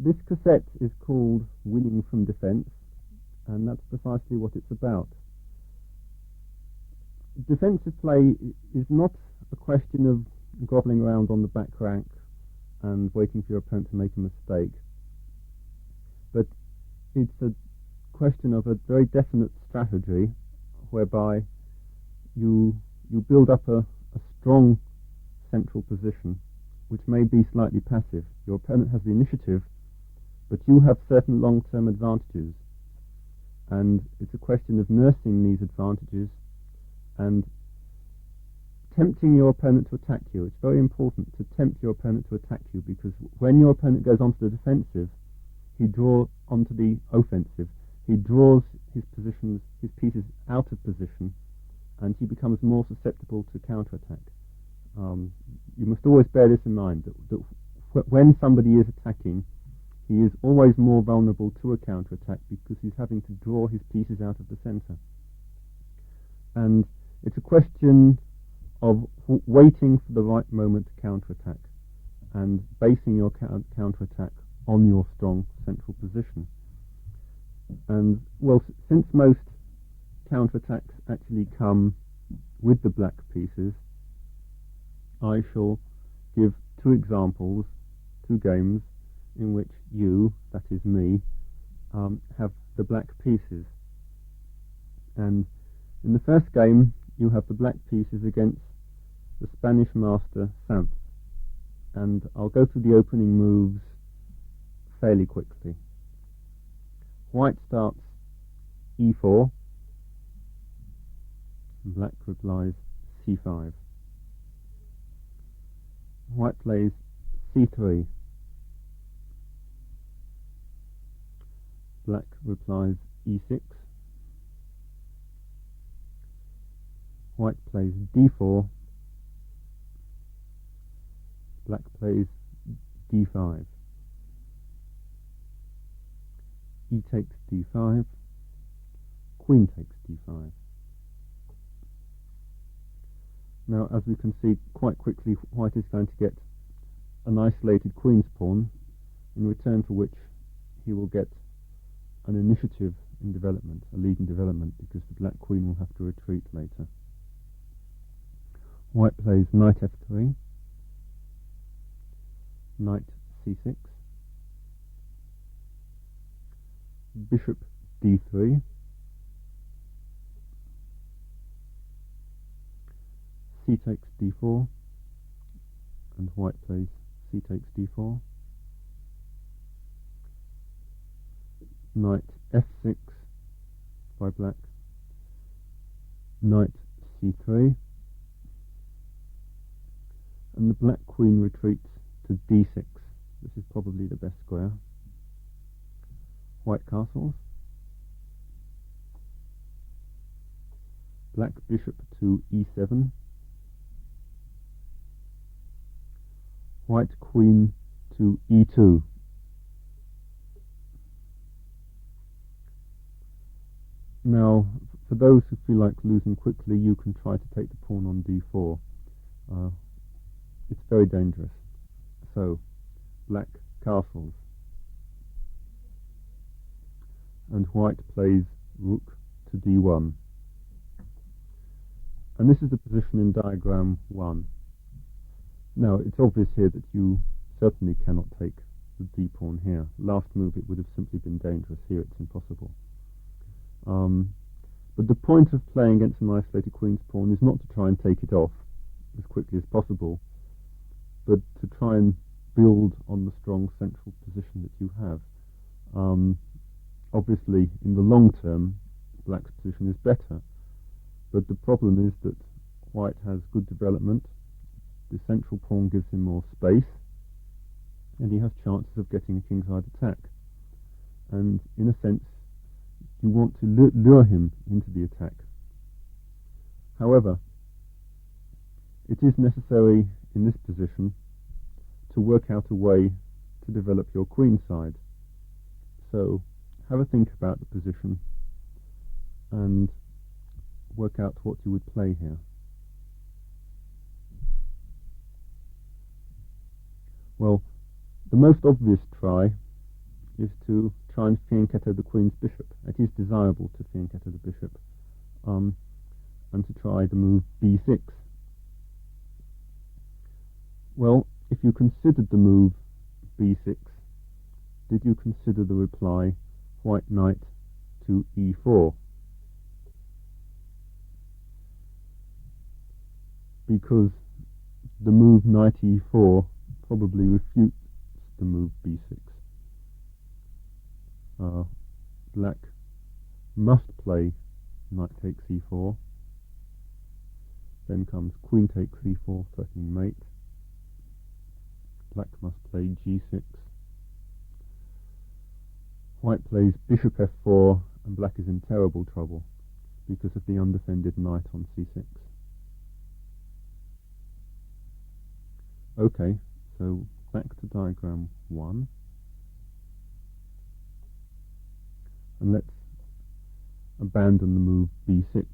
This cassette is called Winning from Defence, and that's precisely what it's about. Defensive play is not a question of grovelling around on the back rank and waiting for your opponent to make a mistake, but it's a question of a very definite strategy whereby you build up a strong central position which may be slightly passive. Your opponent has the initiative, but you have certain long-term advantages, and it's a question of nursing these advantages and tempting your opponent to attack you. It's very important to tempt your opponent to attack you, because when your opponent goes onto the defensive, he draws onto the offensive. He draws his pieces out of position, and he becomes more susceptible to counterattack. You must always bear this in mind, that when somebody is attacking, he is always more vulnerable to a counterattack because he's having to draw his pieces out of the centre. And it's a question of waiting for the right moment to counterattack and basing your counterattack on your strong central position. And, well, since most counterattacks actually come with the black pieces, I shall give two examples, two games, in which you, that is me, have the black pieces. And in the first game, you have the black pieces against the Spanish master Sanz. And I'll go through the opening moves fairly quickly. White starts e4, and black replies c5. White plays c3. Black replies e6. White plays d4. Black plays d5. E takes d5. Queen takes d5. Now, as we can see quite quickly, white is going to get an isolated queen's pawn, in return for which he will get an initiative in development, a lead in development, because the black queen will have to retreat later. White plays knight f3, knight c6, bishop d3, c takes d4, and white plays c takes d4, knight f6 by black, knight c3, and the black queen retreats to d6. This is probably the best square. White castles. Black bishop to e7. White queen to e2. Now, for those who feel like losing quickly, you can try to take the pawn on d4. It's very dangerous. So, black castles. And white plays rook to d1. And this is the position in diagram 1. Now, it's obvious here that you certainly cannot take the d-pawn here. Last move it would have simply been dangerous. Here it's impossible. But the point of playing against an isolated queen's pawn is not to try and take it off as quickly as possible, but to try and build on the strong central position that you have. Obviously, in the long term, black's position is better, but the problem is that white has good development, the central pawn gives him more space, and he has chances of getting a kingside attack. And in a sense, you want to lure him into the attack. However, it is necessary in this position to work out a way to develop your queen side. So have a think about the position and work out what you would play here. Well, the most obvious try is to try and fianchetto the queen's bishop. It is desirable to fianchetto the bishop, and to try the move b6. Well, if you considered the move b6, did you consider the reply white knight to e4? Because the move knight e4 probably refutes the move b6. Black must play knight takes e4. Then comes queen takes e4, threatening mate. Black must play g6. White plays bishop f4, and black is in terrible trouble because of the undefended knight on c6. Okay, so back to diagram 1. And let's abandon the move b6.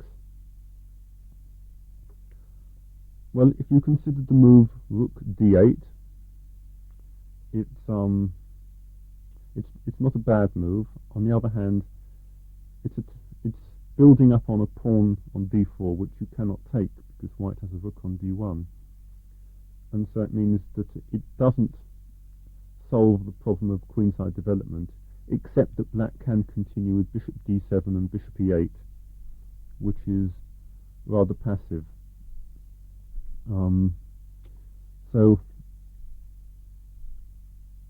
Well, if you consider the move rook d8, it's not a bad move. On the other hand, it's building up on a pawn on d4 which you cannot take because white has a rook on d1, and so it means that it doesn't solve the problem of queenside development, except that black can continue with bishop d7 and bishop e8, which is rather passive. So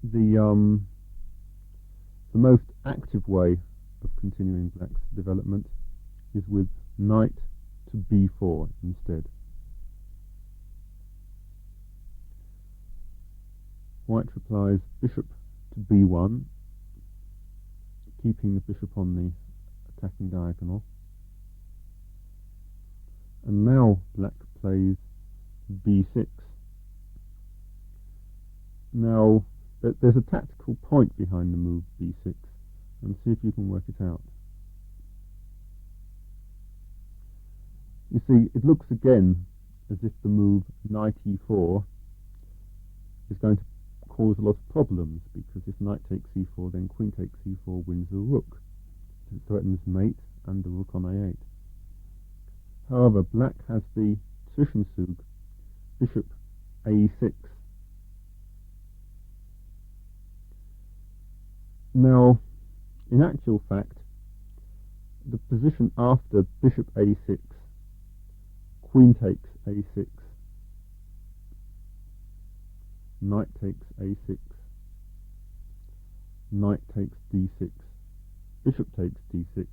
the most active way of continuing black's development is with knight to b4 instead. White replies bishop to b1, keeping the bishop on the attacking diagonal. And now black plays b6. Now, there's a tactical point behind the move b6, and see if you can work it out. You see, it looks again as if the move knight e4 is going to cause a lot of problems, because if knight takes e4, then queen takes e4 wins the rook. It threatens mate and the rook on a8. However, black has the Zwischenzug bishop a6. Now, in actual fact, the position after bishop a6, queen takes a6, knight takes a6, knight takes d6, bishop takes d6,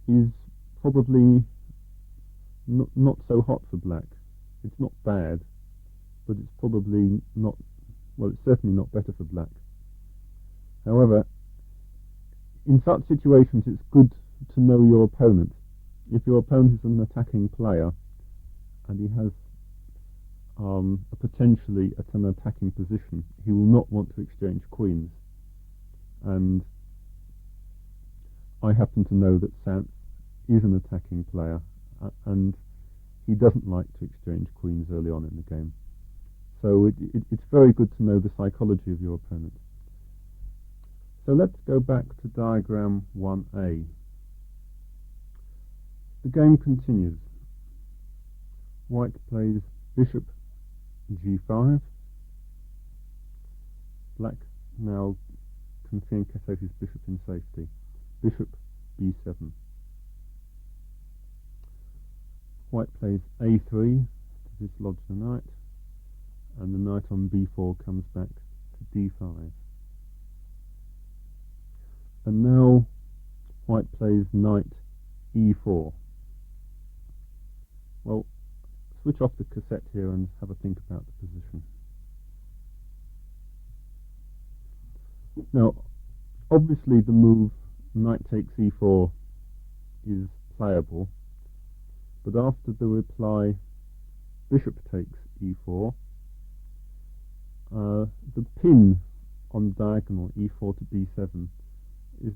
is probably not so hot for black. It's not bad, but it's probably not, well, it's certainly not better for black. However, in such situations it's good to know your opponent. If your opponent is an attacking player and he has potentially at an attacking position, he will not want to exchange queens. And I happen to know that Sant is an attacking player, and he doesn't like to exchange queens early on in the game. So it's very good to know the psychology of your opponent. So let's go back to diagram 1a. The game continues. White plays bishop g5. Black now can fianchetto his bishop in safety. Bishop b7. White plays a3 to dislodge the knight, and the knight on b4 comes back to d5. And now white plays knight e4. Well, switch off the cassette here and have a think about the position. Now, obviously the move knight takes e4 is playable, but after the reply bishop takes e4, the pin on diagonal e4 to b7 is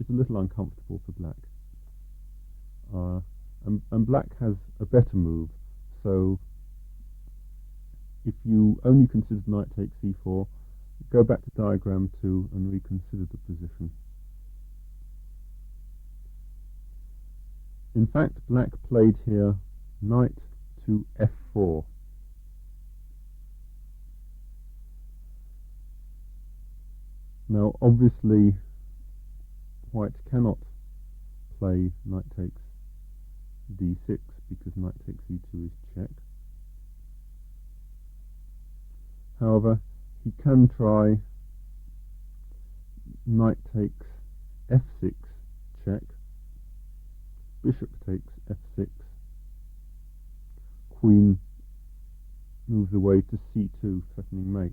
a little uncomfortable for black. And black has a better move, so if you only consider knight takes e4, go back to diagram 2 and reconsider the position. In fact, black played here knight to f4. Now, obviously, white cannot play knight takes d6 because knight takes e2 is check. However, he can try knight takes f6 check, bishop takes f6, queen moves away to c2, threatening mate.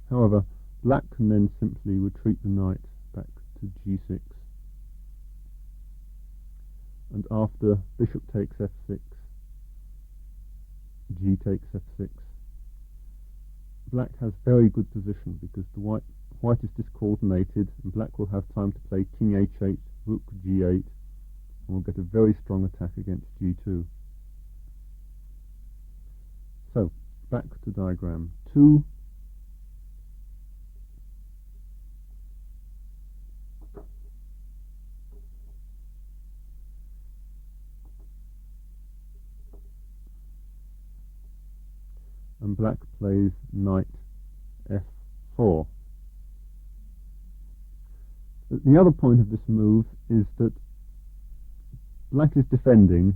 However, black can then simply retreat the knight back to g6, and after bishop takes f6, g takes f6, black has very good position because the white is discoordinated, and black will have time to play king h8, rook g8, and will get a very strong attack against g2. So, back to diagram 2. And black plays knight f4. The other point of this move is that black is defending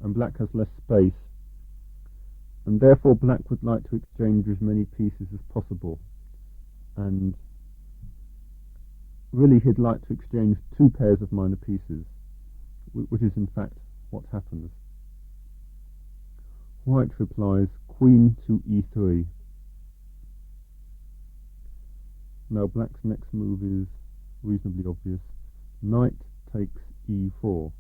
and black has less space, and therefore black would like to exchange as many pieces as possible, and really he'd like to exchange 2 pairs of minor pieces, which is in fact what happens. White replies queen to e3. Now black's next move is reasonably obvious. Knight takes e4.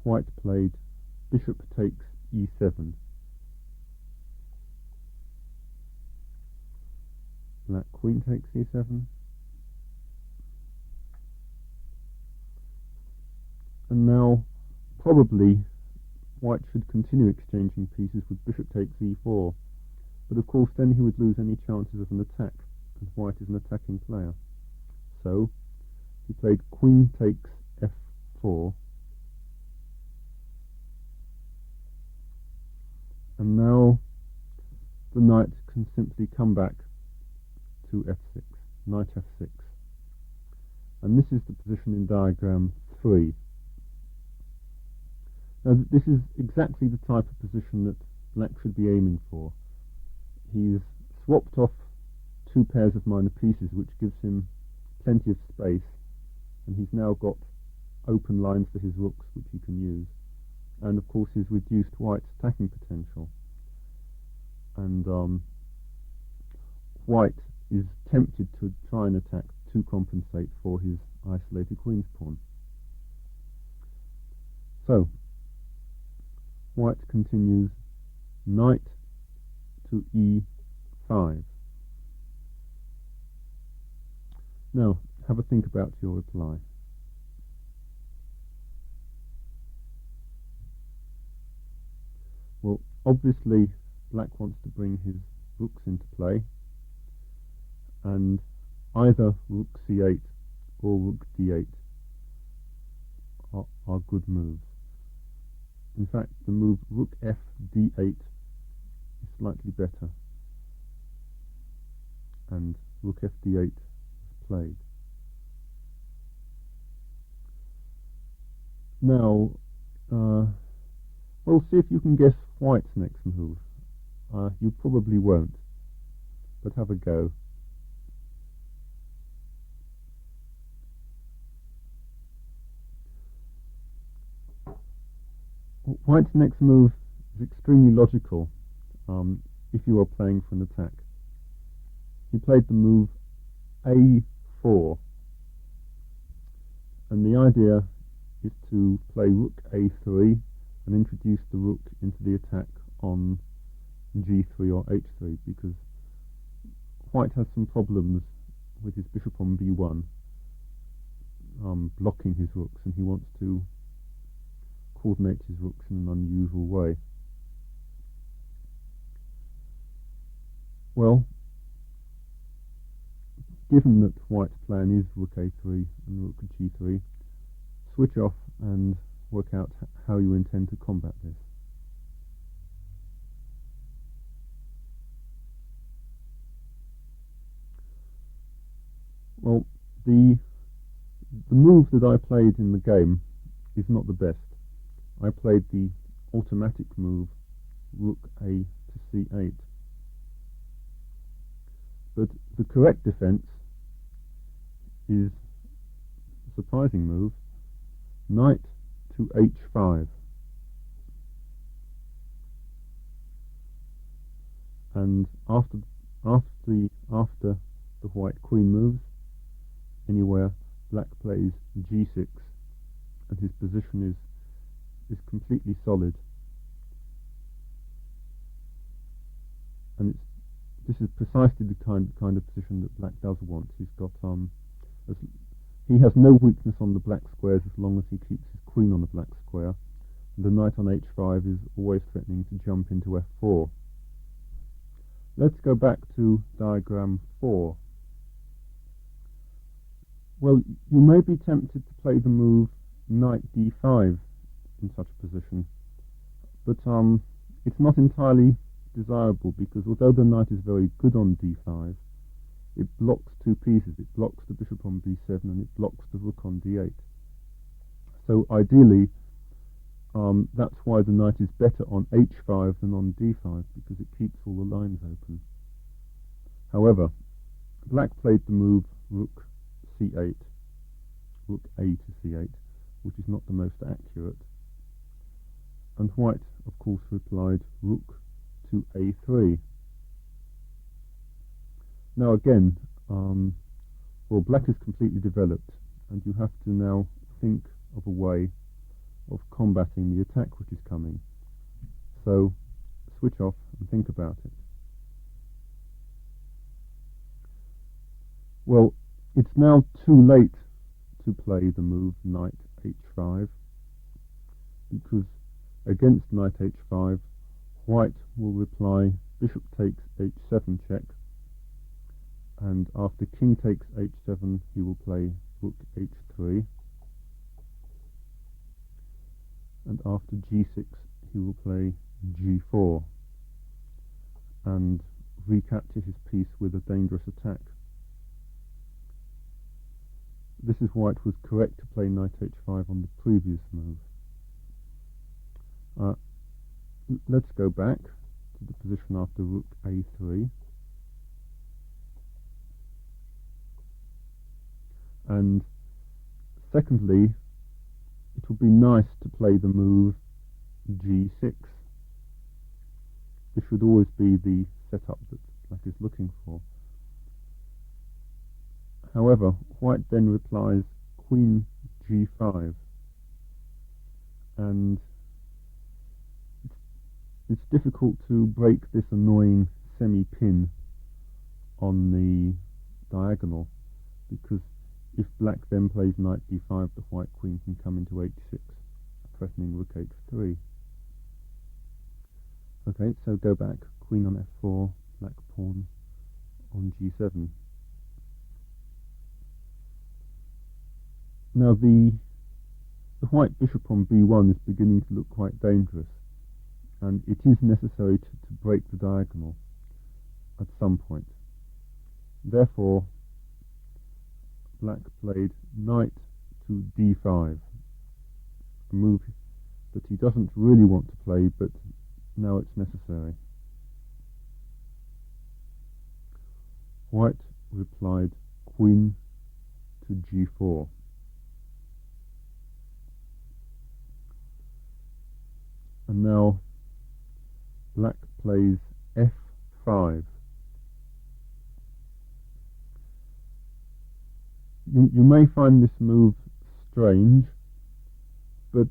White played bishop takes e7. Black queen takes e7. And now, probably, white should continue exchanging pieces with bishop takes e4, but of course then he would lose any chances of an attack, and white is an attacking player. So, he played queen takes f4, and now the knight can simply come back to f6, knight f6. And this is the position in diagram 3. Now, this is exactly the type of position that black should be aiming for. He's swapped off 2 pairs of minor pieces, which gives him plenty of space, and he's now got open lines for his rooks, which he can use. And of course, he's reduced white's attacking potential. And white is tempted to try and attack to compensate for his isolated queen's pawn. So, white continues knight to e5. Now, have a think about your reply. Well, obviously, black wants to bring his rooks into play, and either rook c8 or rook d8 are good moves. In fact, the move rook f d8 is slightly better, and rook f d8 is played. Now, well, see if you can guess white's next move. You probably won't, but have a go. White's next move is extremely logical if you are playing for an attack. He played the move a4, and the idea is to play rook a3 and introduce the rook into the attack on g3 or h3, because white has some problems with his bishop on b1 blocking his rooks, and he wants to coordinates his rooks in an unusual way. Well, given that white's plan is rook a3 and rook g3, switch off and work out how you intend to combat this. Well, the move that I played in the game is not the best. I played the automatic move rook a to c8. But the correct defense is a surprising move, knight to h5. And after the white queen moves anywhere, black plays g6, and his position is completely solid. And this is precisely the kind of position that black does want. He's got he has no weakness on the black squares as long as he keeps his queen on the black square. And the knight on h5 is always threatening to jump into f4. Let's go back to diagram 4. Well, you may be tempted to play the move knight d5 in such a position, but it's not entirely desirable, because although the knight is very good on d5, it blocks two pieces. It blocks the bishop on b7 and it blocks the rook on d8. So ideally, that's why the knight is better on h5 than on d5, because it keeps all the lines open. However, black played the move rook c8, rook a to c8, which is not the most accurate. And white, of course, replied rook to a3. Now again, well, black is completely developed, and you have to now think of a way of combating the attack which is coming. So switch off and think about it. Well, it's now too late to play the move knight h5, because against knight h5, white will reply bishop takes h7 check, and after king takes h7 he will play rook h3, and after g6 he will play g4 and recapture his piece with a dangerous attack. This is why it was correct to play knight h5 on the previous move. Let's go back to the position after rook a3. And secondly, it would be nice to play the move g6. This should always be the setup that black is looking for. However, white then replies queen g5, and it's difficult to break this annoying semi-pin on the diagonal, because if black then plays knight d5, the white queen can come into h6, threatening rook h3. Okay, so go back, queen on f4, black pawn on g7. Now the white bishop on b1 is beginning to look quite dangerous, and it is necessary to break the diagonal at some point. Therefore, black played knight to d5, a move that he doesn't really want to play, but now it's necessary. White replied queen to g4. And now black plays f5. You may find this move strange, but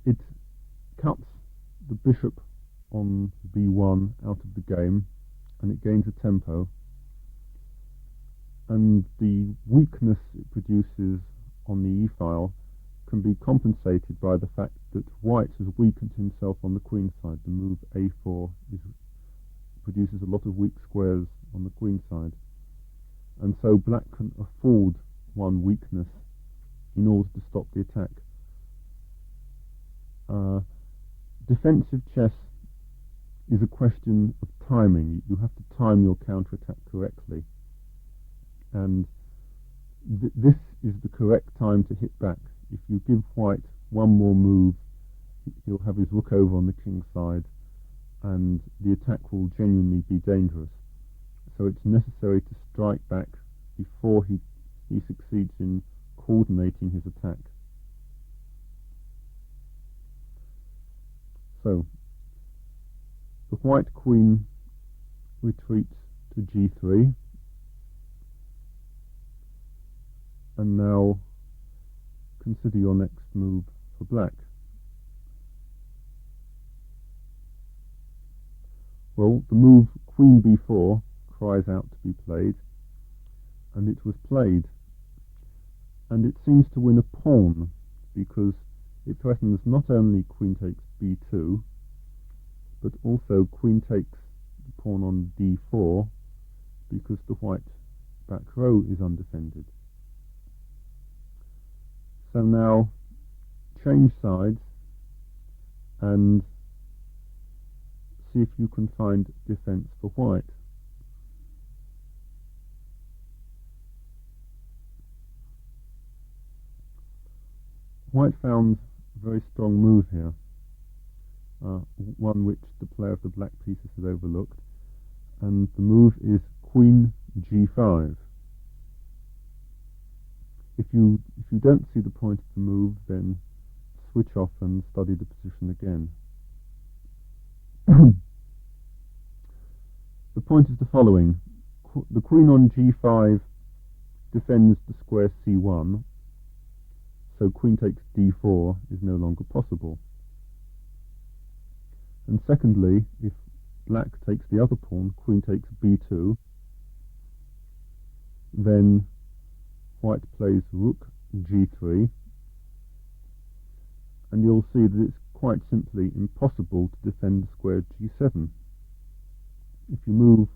it cuts the bishop on b1 out of the game, and it gains a tempo, and the weakness it produces on the e-file can be compensated by the fact that white has weakened himself on the queen side. The move a4 produces a lot of weak squares on the queen side. And so black can afford one weakness in order to stop the attack. Defensive chess is a question of timing. You have to time your counterattack correctly. And this is the correct time to hit back. If you give white one more move, he'll have his rook over on the king's side, and the attack will genuinely be dangerous. So it's necessary to strike back before he succeeds in coordinating his attack. So the white queen retreats to g3, and now consider your next move for black. Well, the move queen b4 cries out to be played, and it was played, and it seems to win a pawn because it threatens not only queen takes b2, but also queen takes the pawn on d4 because the white back row is undefended. So now change sides and see if you can find defense for white. White found a very strong move here, one which the player of the black pieces had overlooked, and the move is queen g5. If you don't see the point of the move, then switch off and study the position again. The point is the following. The queen on g5 defends the square c1, so queen takes d4 is no longer possible. And secondly, if black takes the other pawn, queen takes b2, then white plays rook g3, and you'll see that it's quite simply impossible to defend the square g7. If you move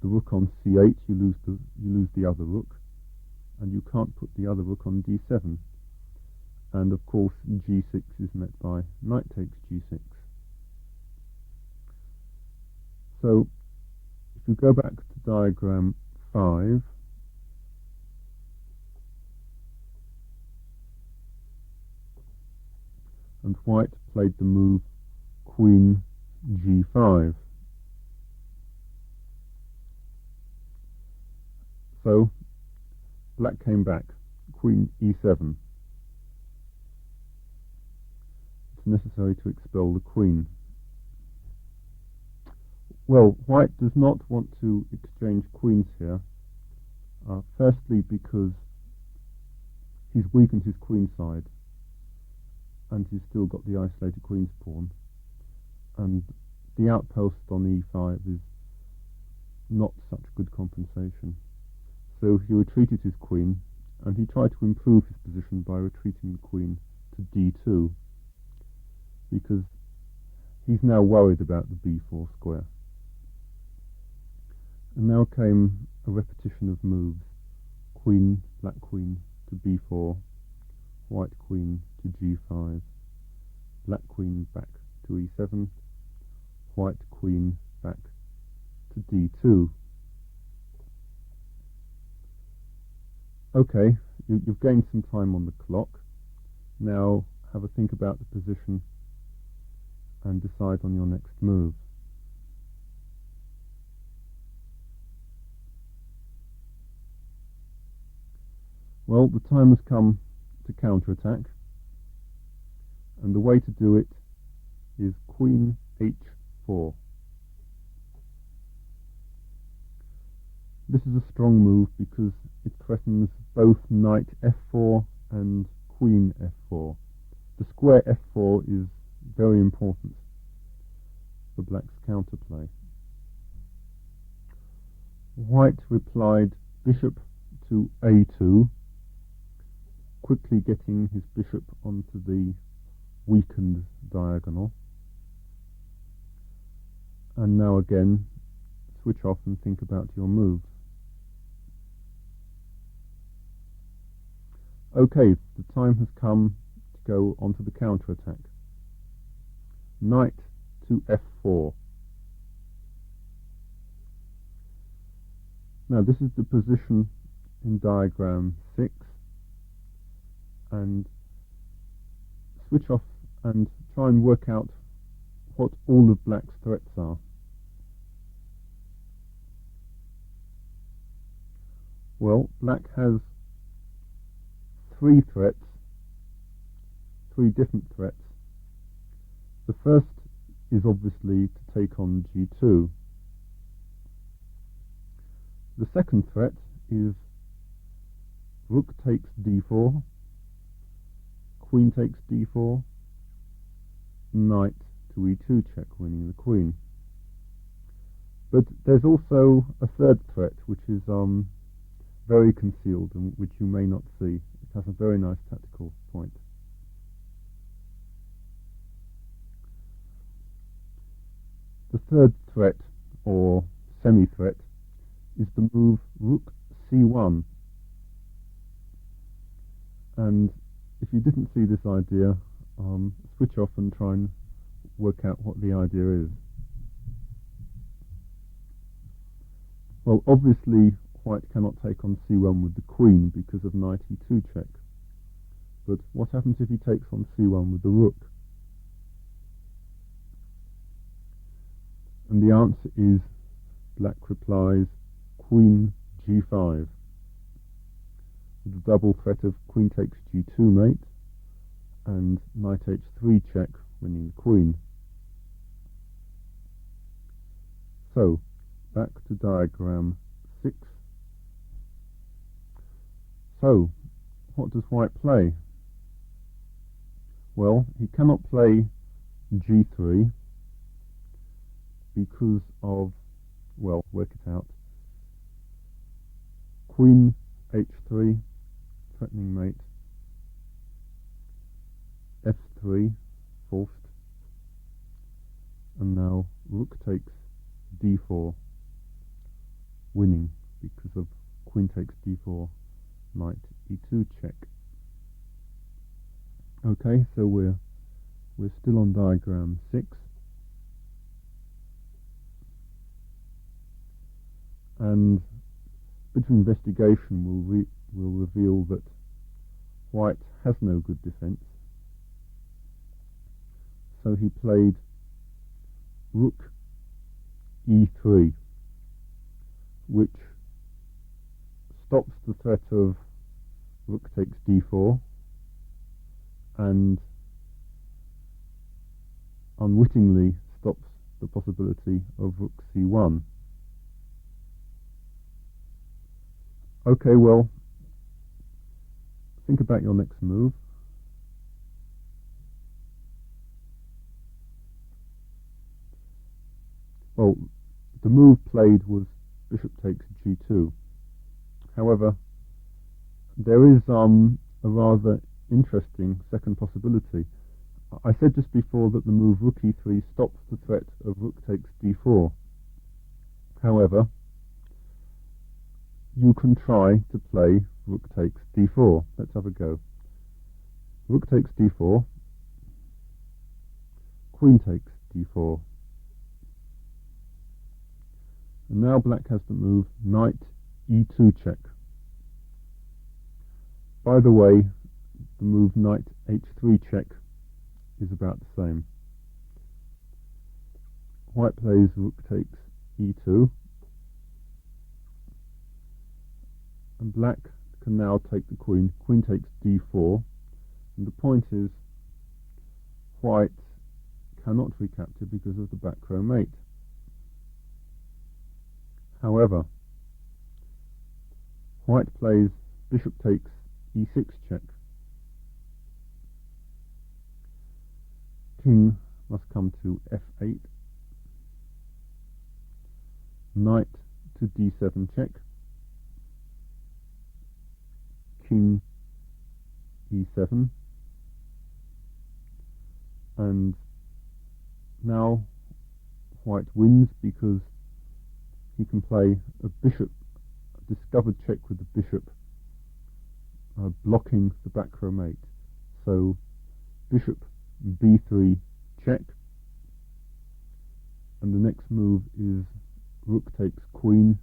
the rook on c8, you lose the other rook, and you can't put the other rook on d7. And of course g6 is met by knight takes g6. So if you go back to diagram 5, and white played the move queen g5. So black came back, queen e7. It's necessary to expel the queen. Well, white does not want to exchange queens here, firstly because he's weakened his queen side, and he's still got the isolated queen's pawn, and the outpost on e5 is not such good compensation. So he retreated his queen, and he tried to improve his position by retreating the queen to d2, because he's now worried about the b4 square. And now came a repetition of moves. Queen, black queen to b4, white queen to g5, black queen back to e7, white queen back to d2. Okay, you've gained some time on the clock. Now have a think about the position and decide on your next move. Well, the time has come to counterattack, and the way to do it is queen h4. This is a strong move because it threatens both knight f4 and queen f4. The square f4 is very important for black's counterplay. White replied bishop to a2, quickly getting his bishop onto the weakened diagonal. And now again, switch off and think about your move. Okay, the time has come to go onto the counter-attack. Knight to f4. Now this is the position in diagram 6, and switch off and try and work out what all of black's threats are. Well, black has three threats, three different threats. The first is obviously to take on g2. The second threat is rook takes d4, queen takes d4, knight to e2 check, winning the queen. But there's also a third threat, which is very concealed and which you may not see. It has a very nice tactical point. The third threat, or semi-threat, is the move rook c1. And if you didn't see this idea, switch off and try and work out what the idea is. Well, obviously white cannot take on c1 with the queen because of knight e2 check. But what happens if he takes on c1 with the rook? And the answer is, black replies, queen g5, with the double threat of queen takes g2 mate and knight h3 check, winning the queen. So, back to diagram 6. So, what does white play? Well, he cannot play g3 because of, well, work it out. Queen h3, threatening mate, f3, forced, and now rook takes d4, winning because of queen takes d4, knight e2 check. Okay, so we're still on diagram 6. And a bit of investigation will reveal that white has no good defense. So he played rook e3, which stops the threat of rook takes d4 and unwittingly stops the possibility of rook c1. Okay, well, think about your next move. Well, the move played was bishop takes g2. However, there is a rather interesting second possibility. I said just before that the move rook e3 stops the threat of rook takes d4. However, you can try to play rook takes d4. Let's have a go. Rook takes d4, queen takes d4. And now black has the move knight e2 check. By the way, the move knight h3 check is about the same. White plays rook takes e2, and black can now take the queen. Queen takes d4, and the point is white cannot recapture because of the back row mate. However, white plays bishop takes e6 check. King must come to f8. Knight to d7 check. King e7, and now white wins because he can play a bishop, a discovered check with the bishop, blocking the back row mate. So bishop b3 check, and the next move is rook takes queen,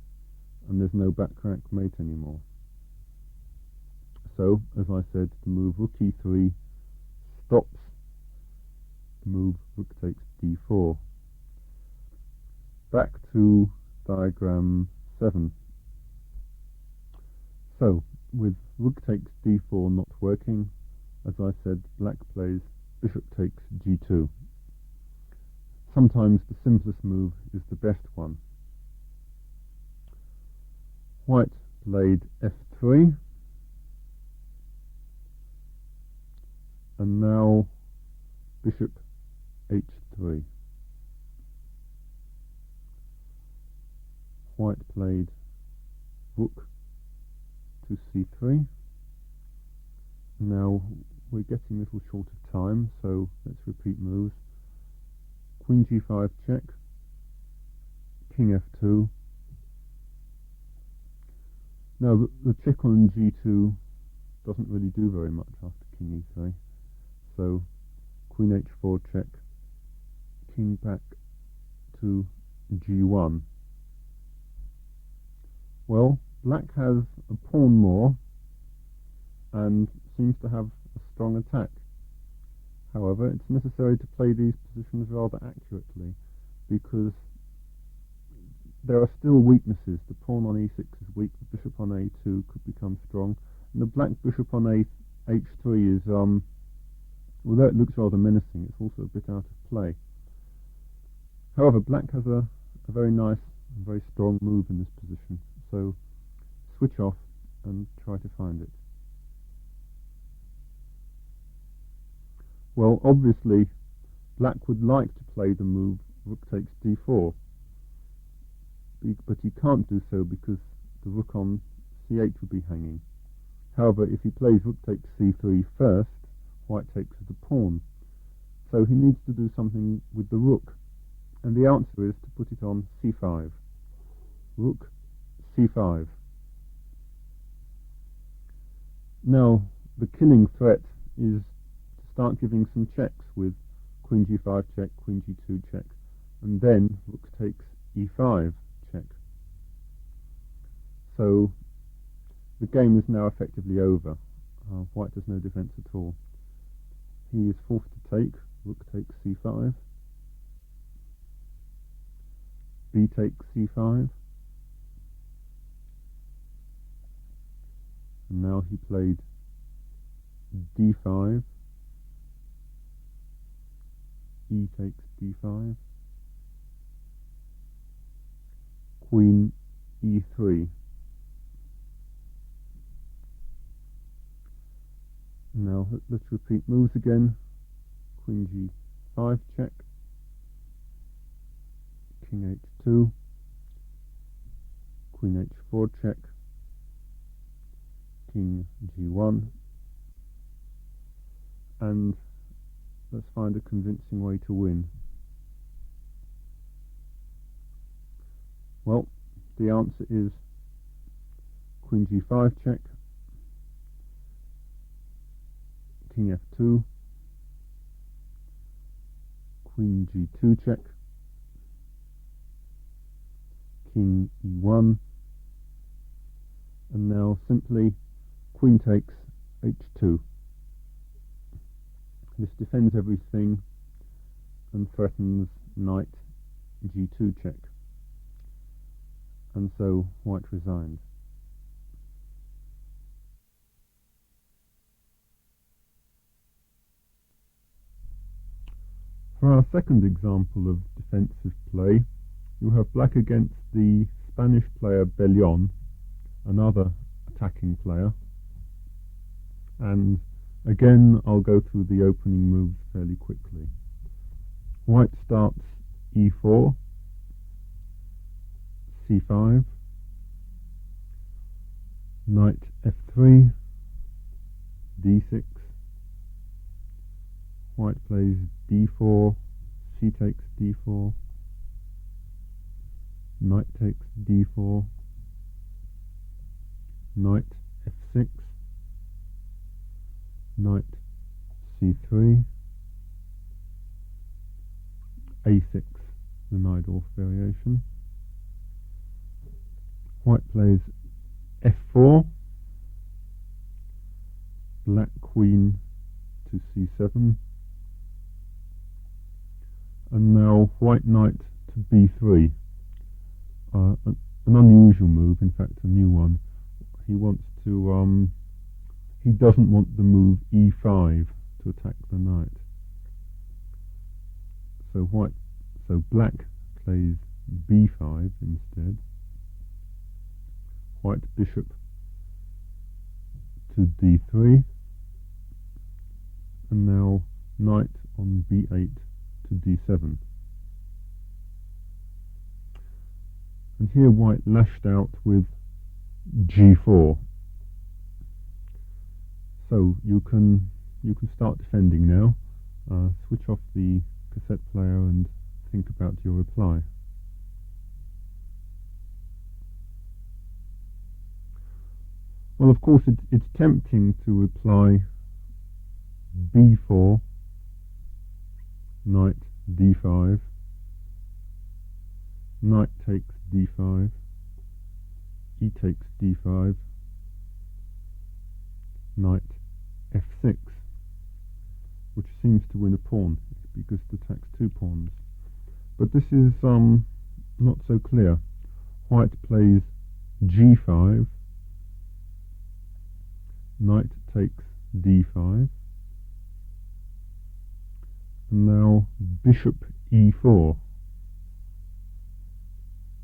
and there's no back rank mate anymore. So, as I said, the move rook e3 stops the move rook takes d4. Back to diagram 7. So, with rook takes d4 not working, as I said, black plays bishop takes g2. Sometimes the simplest move is the best one. White played f3, and now bishop h3. White played rook to c3. Now we're getting a little short of time, so let's repeat moves. Queen g5 check, king f2. Now the check on g2 doesn't really do very much after king e3, so queen h4 check, king back to g1. Well, black has a pawn more and seems to have a strong attack. However, it's necessary to play these positions rather accurately, because there are still weaknesses. The pawn on e6 is weak, the bishop on a2 could become strong, and the black bishop on h3 is, although it looks rather menacing, it's also a bit out of play. However, black has a very nice and very strong move in this position, so switch off and try to find it. Well, obviously, black would like to play the move rook takes d4, but he can't do so because the rook on c8 would be hanging. However, if he plays rook takes c3 first, white takes the pawn. So he needs to do something with the rook, and the answer is to put it on c5. Rook c5. Now, the killing threat is to start giving some checks with queen g5 check, queen g2 check, and then rook takes e5 check. So the game is now effectively over. White has no defense at all. He is forced to take. Rook takes c5. B takes c5. And now he played d5. E takes d5. Queen e3. Now let's repeat moves again. Queen g5 check, king h2, queen h4 check, king g1, and let's find a convincing way to win. Well, the answer is queen g5 check, king f2, queen g2 check, king e1, and now simply queen takes h2. This defends everything and threatens knight g2 check, and so white resigned. For our second example of defensive play, you have black against the Spanish player Bellon, another attacking player, and again I'll go through the opening moves fairly quickly. White starts e4, c5, knight f3, d6, White plays d4, c takes d4, knight takes d4, knight f6, knight c3, a6, the Najdorf variation. White plays f4, black queen to c7, and now white knight to b3. An unusual move, in fact a new one. He wants to, he doesn't want the move e5 to attack the knight. So black plays b5 instead. White bishop to d3, and now knight on b8 to d7. And here white lashed out with g4. So you can start defending now. Switch off the cassette player and think about your reply. Well, of course, it's tempting to reply b4, knight d5, knight takes d5, e takes d5, knight f6, which seems to win a pawn because it attacks 2 pawns. But this is not so clear. White plays g5, knight takes d5, and now bishop e4.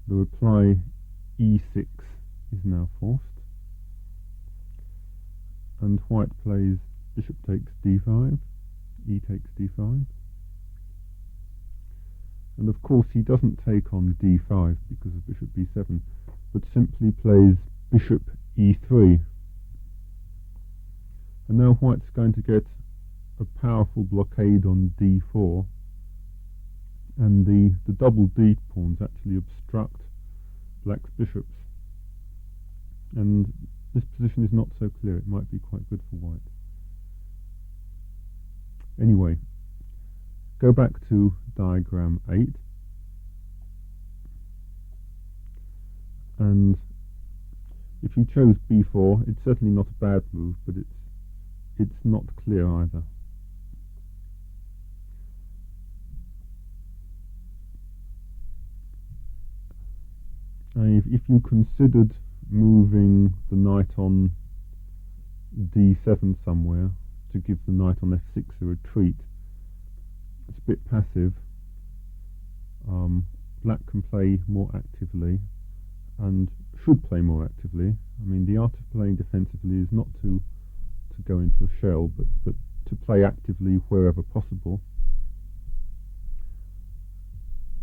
The reply e6 is now forced, and white plays bishop takes d5, e takes d5, and of course he doesn't take on d5 because of bishop b7, but simply plays bishop e3. And now white's going to get a powerful blockade on d4, and the double d pawns actually obstruct black's bishops. And this position is not so clear. It might be quite good for white. Anyway, go back to diagram 8, and if you chose b4, it's certainly not a bad move, but it's not clear either. If you considered moving the knight on d7 somewhere to give the knight on f6 a retreat, it's a bit passive. Black can play more actively and should play more actively. I mean, the art of playing defensively is not to go into a shell, but to play actively wherever possible.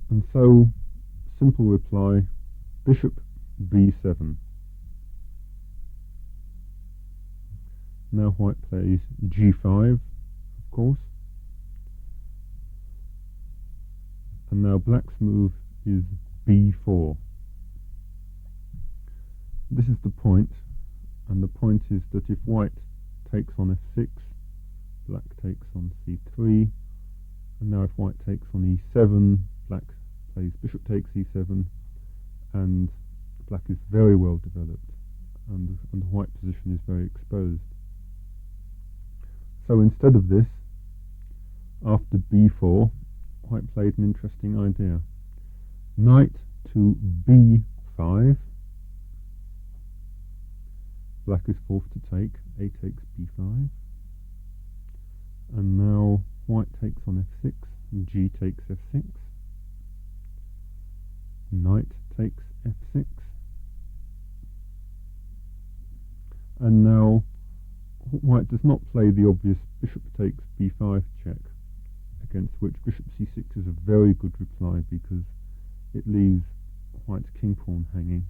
And so, simple reply, bishop b7. Now white plays g5, of course. And now black's move is b4. This is the point, and the point is that if white takes on f6, black takes on c3, and now if white takes on e7, black plays bishop takes e7, and black is very well developed, and the white position is very exposed. So instead of this, after b4, white played an interesting idea. Knight to b5, black is forced to take, a takes b5, and now white takes on f6, and g takes f6, knight takes f6, and now white does not play the obvious bishop takes b5 check, against which bishop c6 is a very good reply because it leaves white's king pawn hanging.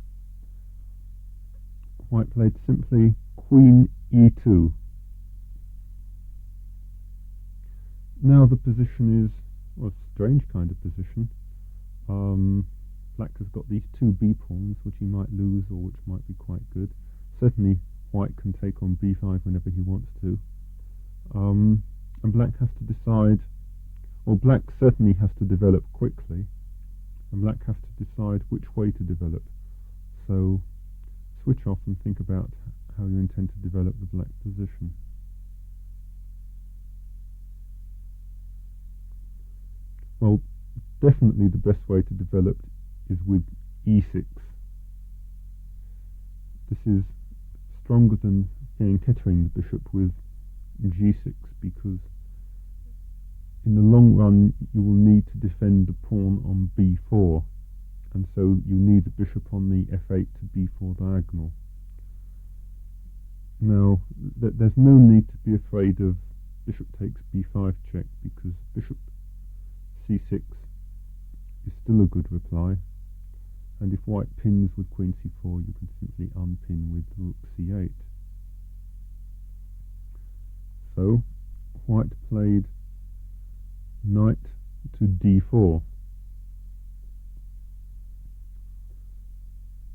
White played simply queen e2. Now the position is, well, a strange kind of position. Black has got these two b pawns, which he might lose or which might be quite good. Certainly white can take on b5 whenever he wants to. And black has to decide, or black certainly has to develop quickly, and black has to decide which way to develop. So switch off and think about how you intend to develop the black position. Well, definitely the best way to develop is with e6. This is stronger than encountering the bishop with g6, because in the long run you will need to defend the pawn on b4, and so you need the bishop on the f8 to b4 diagonal. Now, there's no need to be afraid of bishop takes b5 check, because bishop c6 is still a good reply, and if white pins with queen c4, you can simply unpin with rook c8. So white played knight to d4.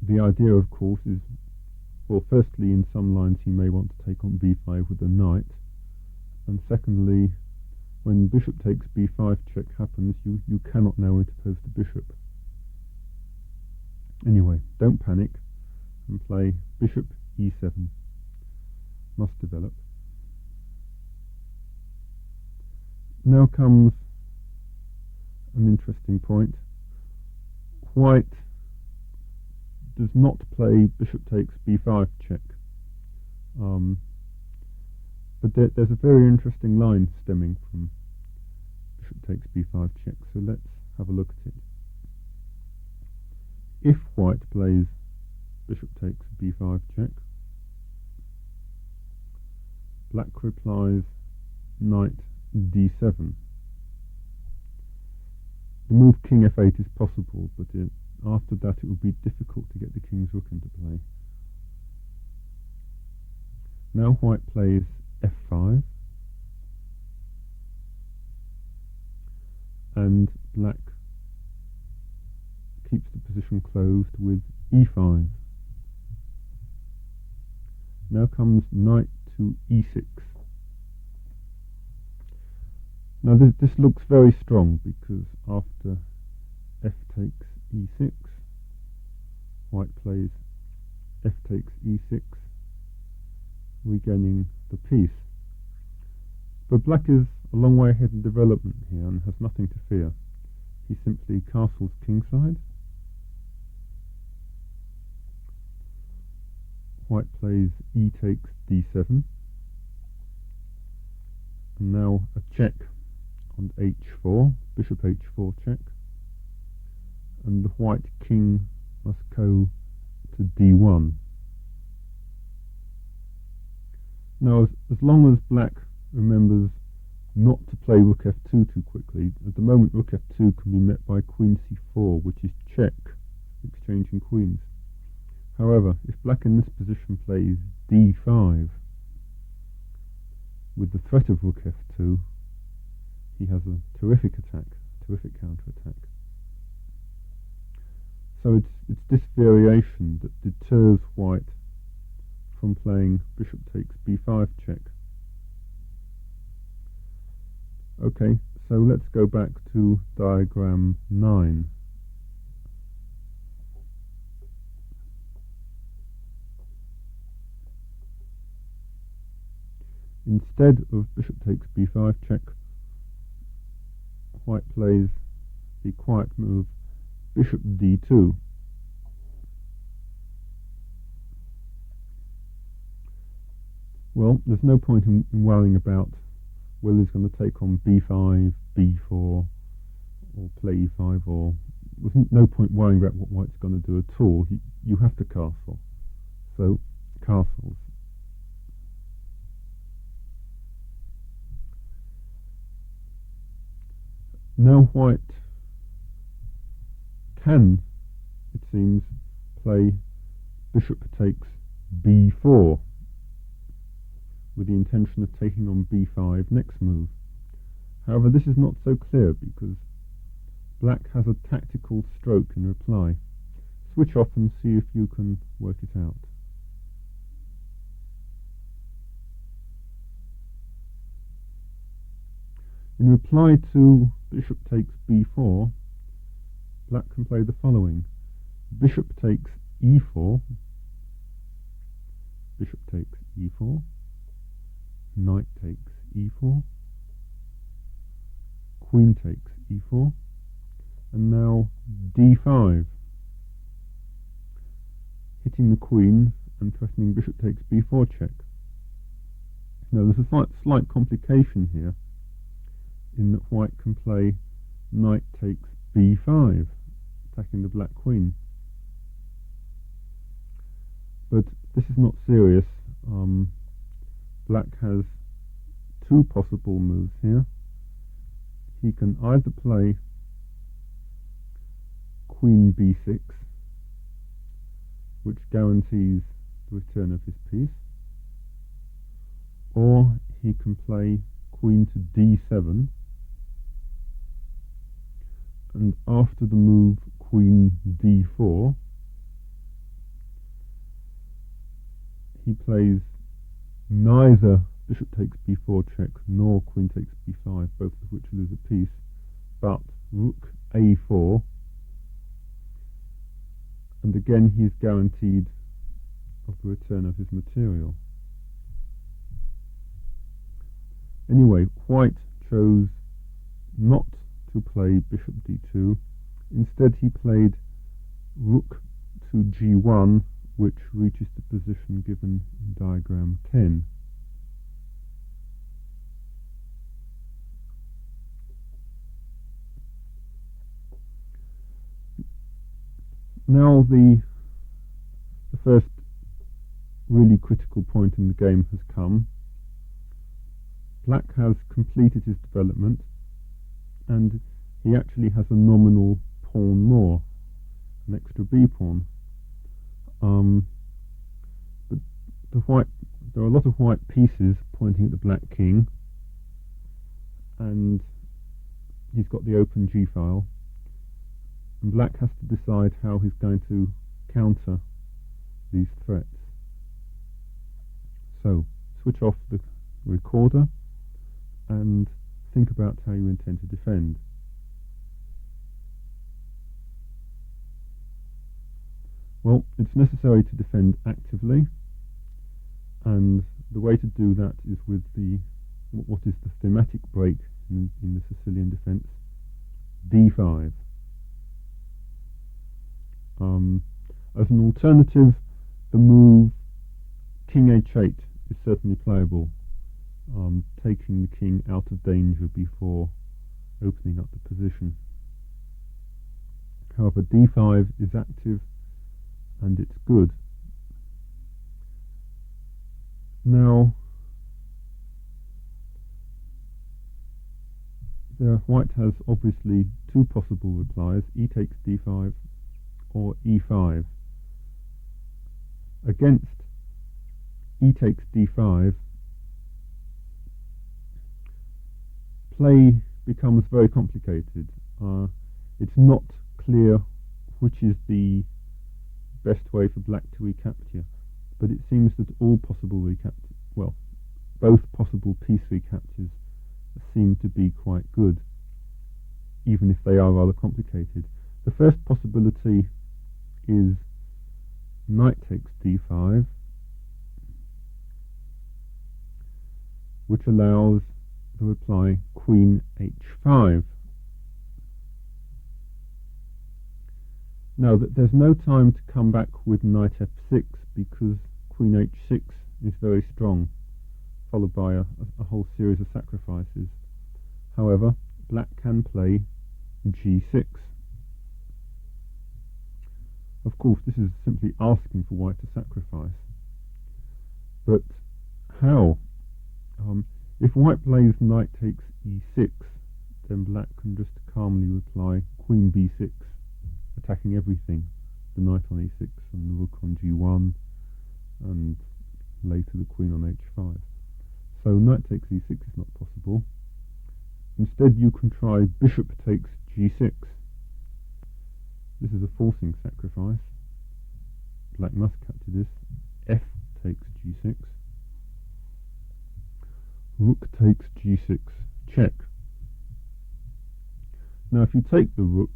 The idea, of course, is, well, firstly, in some lines he may want to take on b5 with a knight, and secondly, when bishop takes b5 check happens, you cannot now interpose the bishop. Anyway, don't panic and play bishop e7. Must develop. Now comes an interesting point. White does not play bishop takes b5 check. But there's a very interesting line stemming from bishop takes b5 check, so let's have a look at it. If white plays bishop takes b5 check, black replies knight d7. The move king f8 is possible, but after that it would be difficult to get the king's rook into play. Now white plays f5, and black keeps the position closed with e5. Now comes knight to e6. Now this looks very strong, because after f takes e6, white plays f takes e6, regaining the piece. But black is a long way ahead in development here and has nothing to fear. He simply castles kingside. White plays e takes d7, and now a check on h4, bishop h4 check, and the white king must go to d1. Now, as long as black remembers not to play rook f2 too quickly, at the moment rook f2 can be met by queen c4, which is check, exchanging queens. However, if black in this position plays d5, with the threat of rook f2, he has a terrific attack, terrific counter-attack. So it's this variation that deters white from playing bishop takes b5 check. Okay, so let's go back to diagram 9. Instead of bishop takes b5 check, white plays the quiet move bishop d2. Well, there's no point in worrying about whether he's going to take on b5, b4, or play e5, or there's no point worrying about what white's going to do at all. You have to castle. So, castles. Now white can, it seems, play bishop takes b4 with the intention of taking on b5 next move. However, this is not so clear because black has a tactical stroke in reply. Switch off and see if you can work it out. In reply to bishop takes b4, black can play the following. Bishop takes e4, bishop takes e4, knight takes e4, queen takes e4, and now d5, hitting the queen and threatening bishop takes b4 check. Now there's a slight complication here in that white can play knight takes b5, attacking the black queen. But this is not serious. Black has two possible moves here. He can either play queen b6, which guarantees the return of his piece, or he can play queen to d7, and after the move queen d4, he plays neither bishop takes b4 check nor queen takes b5, both of which lose a piece, but rook a4, and again he is guaranteed of the return of his material. Anyway, white chose not to play bishop d2. Instead he played rook to g1, which reaches the position given in diagram 10. Now the first really critical point in the game has come. Black has completed his development, and he actually has a nominal pawn more, an extra b pawn. But there are a lot of white pieces pointing at the black king, and he's got the open g file, and black has to decide how he's going to counter these threats. So switch off the recorder and think about how you intend to defend. Well, it's necessary to defend actively, and the way to do that is with what is the thematic break in the Sicilian defence, d5. As an alternative, the move king h8 is certainly playable, taking the king out of danger before opening up the position. However, d5 is active and it's good. Now, white has obviously two possible replies, e takes d5 or e5. Against e takes d5, play becomes very complicated. It's not clear which is the best way for black to recapture, but it seems that all possible recaptures, well, both possible piece recaptures seem to be quite good, even if they are rather complicated. The first possibility is knight takes d5, which allows the reply queen h5. Now, there's no time to come back with knight f6 because queen h6 is very strong, followed by a whole series of sacrifices. However, black can play g6. Of course, this is simply asking for white to sacrifice. But how? If white plays knight takes e6, then black can just calmly reply queen b6, attacking everything, the knight on e6 and the rook on g1, and later the queen on h5. So knight takes e6 is not possible. Instead you can try bishop takes g6. This is a forcing sacrifice. Black must capture this. F takes g6. Rook takes g6. Check. Now if you take the rook,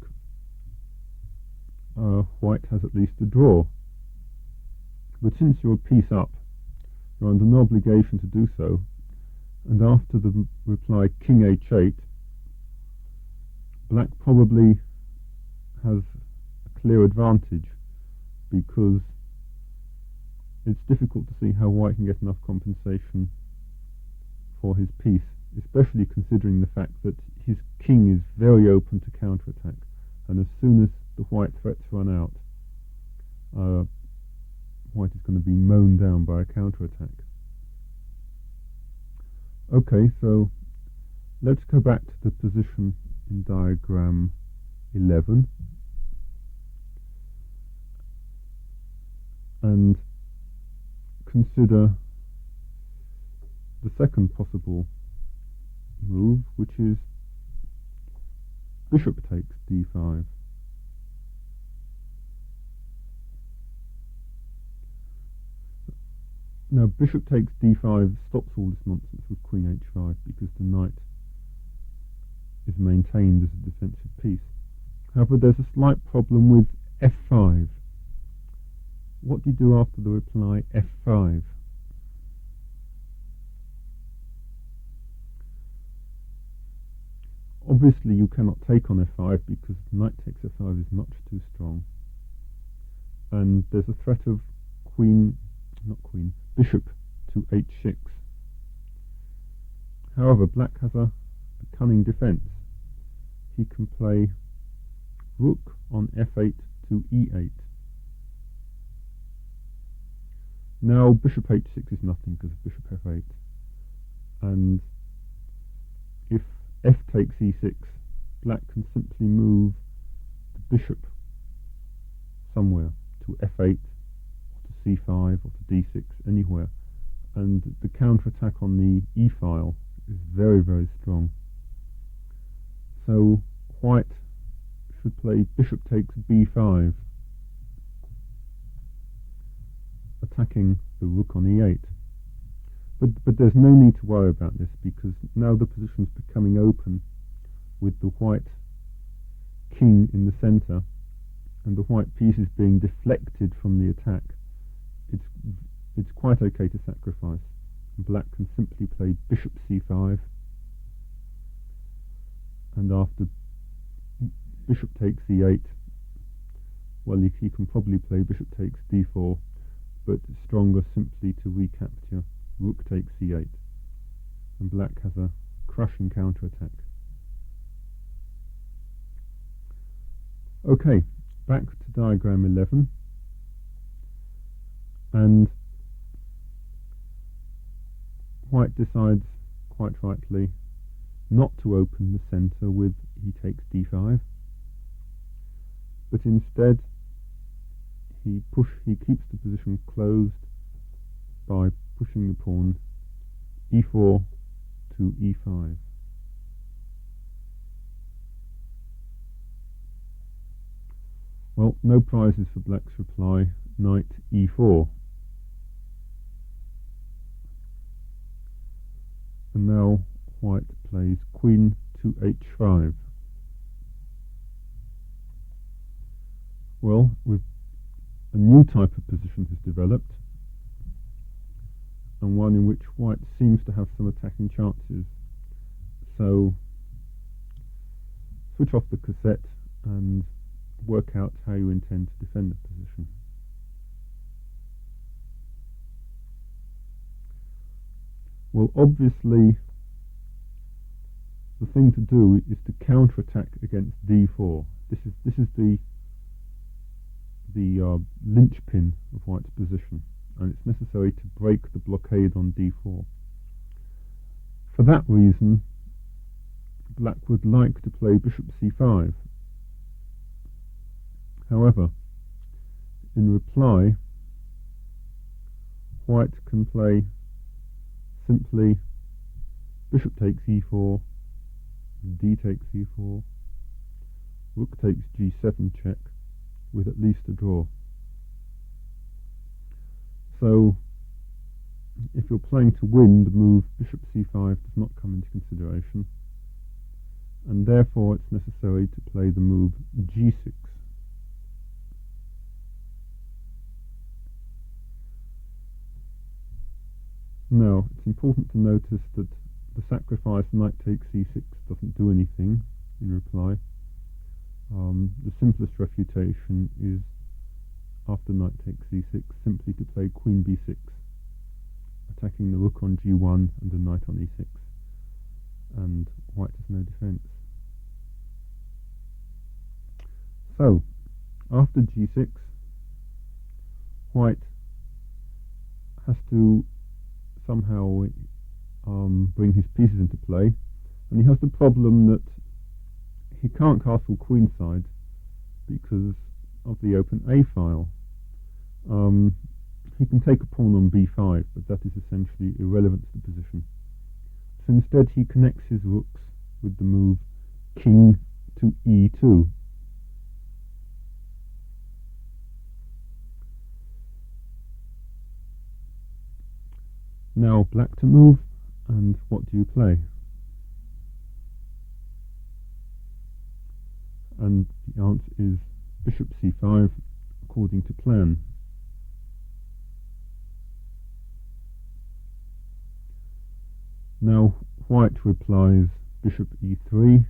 white has at least a draw. But since you're a piece up, you're under no obligation to do so, and after the reply king h8, black probably has a clear advantage, because it's difficult to see how white can get enough compensation for his piece, especially considering the fact that his king is very open to counterattack, and as soon as the white threats run out, white is going to be mown down by a counterattack. Okay, so let's go back to the position in diagram 11 and consider the second possible move, which is bishop takes d5. Now bishop takes d5 stops all this nonsense with queen h5, because the knight is maintained as a defensive piece. However, there's a slight problem with f5. What do you do after the reply f5? Obviously you cannot take on f5 because knight takes f5 is much too strong, and there's a threat of bishop to h6. However, black has a cunning defense. He can play rook on f8 to e8. Now bishop h6 is nothing because of bishop f8, and if f takes e6, black can simply move the bishop somewhere to f8 or to c5 or to d6, anywhere, and the counterattack on the e file is very, very strong. So white should play bishop takes b5, attacking the rook on e8. But there's no need to worry about this, because now the position is becoming open with the white king in the centre and the white piece is being deflected from the attack. It's quite okay to sacrifice. Black can simply play bishop c5, and after bishop takes e8, well, he can probably play bishop takes d4, but stronger simply to recapture rook takes e8, and black has a crushing counterattack. Okay, back to diagram 11, and white decides, quite rightly, not to open the centre with he takes d5, but instead he keeps the position closed by pushing the pawn e4 to e5. Well, no prizes for black's reply, knight e4. And now white plays queen to h5. Well, with a new type of position has developed, and one in which white seems to have some attacking chances. So switch off the cassette and work out how you intend to defend the position. Well, obviously the thing to do is to counterattack against d4. This is the linchpin of white's position, and it's necessary to break the blockade on d4. For that reason, black would like to play bishop c5. However, in reply, white can play simply bishop takes e4, d takes e4, rook takes g7 check, with at least a draw. So, if you're playing to win, the move bishop c5 does not come into consideration, and therefore it's necessary to play the move g6. Now, it's important to notice that the sacrifice knight takes e6 doesn't do anything in reply. The simplest refutation is, after knight takes e6, simply to play queen b6, attacking the rook on g1 and the knight on e6, and white has no defense. So, after g6, white has to somehow bring his pieces into play, and he has the problem that he can't castle queenside because of the open a file. He can take a pawn on b5, but that is essentially irrelevant to the position. So instead he connects his rooks with the move king to e2. Now black to move, and what do you play? And the answer is bishop c5, according to plan. Now white replies bishop e3,